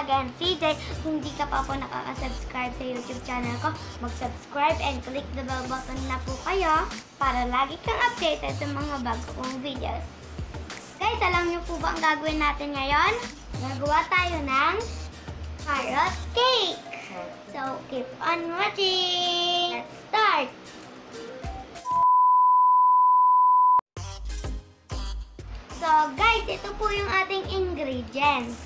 again, CJ. Kung di ka pa po nakaka-subscribe sa YouTube channel ko, mag-subscribe and click the bell button na po kayo para lagi kang updated sa mga bago kong videos. Guys, alam niyo po ba ang gagawin natin ngayon? Gagawa tayo ng carrot cake. So, keep on watching. Let's start. So, guys, ito po yung ating ingredients.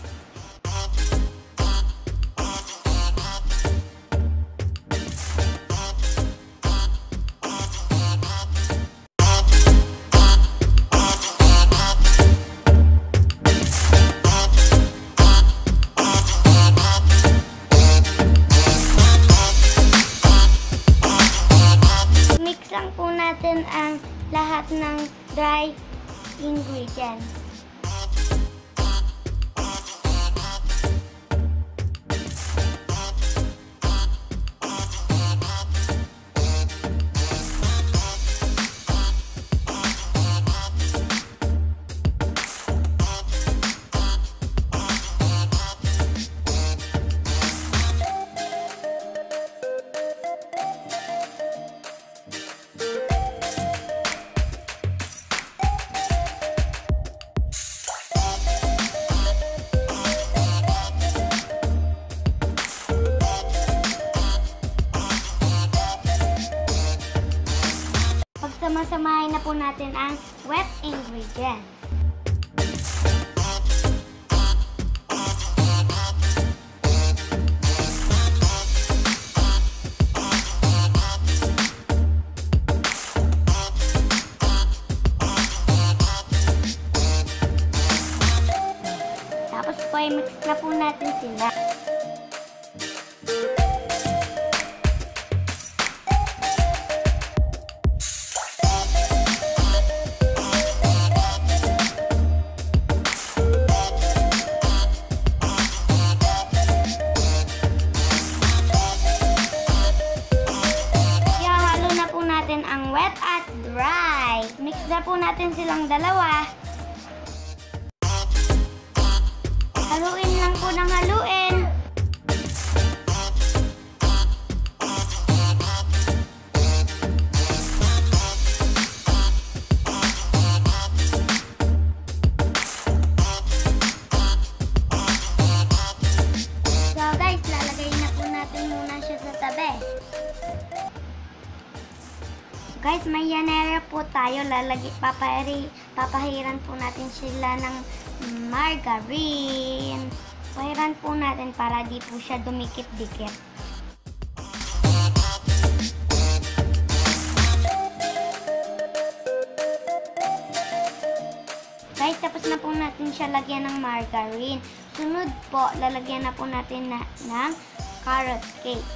Mix lang po natin ang lahat ng dry ingredients. Pagsama-samahin na po natin ang wet ingredients. Tapos po ay mix na po natin sila. Ang wet at dry. Mix na po natin silang dalawa. Haluin lang po ng haluin. So guys, lalagay na po natin muna siya sa tabi. Guys, may yanera po tayo. Papahiran po natin sila ng margarine. Pahiran po natin para di po siya dumikit-dikit. Guys, tapos na po natin siya lagyan ng margarine. Sunod po, lalagyan na po natin ng carrot cake.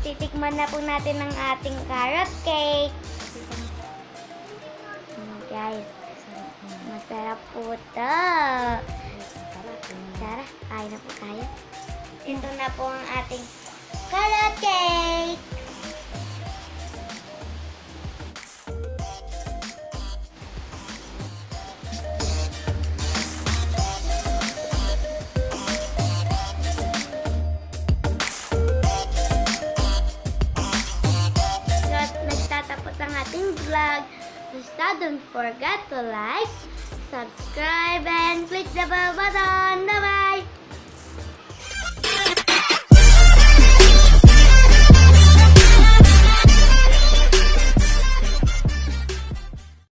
Titikman na po natin ang ating carrot cake. Guys, masarap po ito. Tara, kain na po tayo. Ito na po ang ating carrot cake. Vlog. Basta don't forget to like, subscribe, and click the bell button. Bye-bye!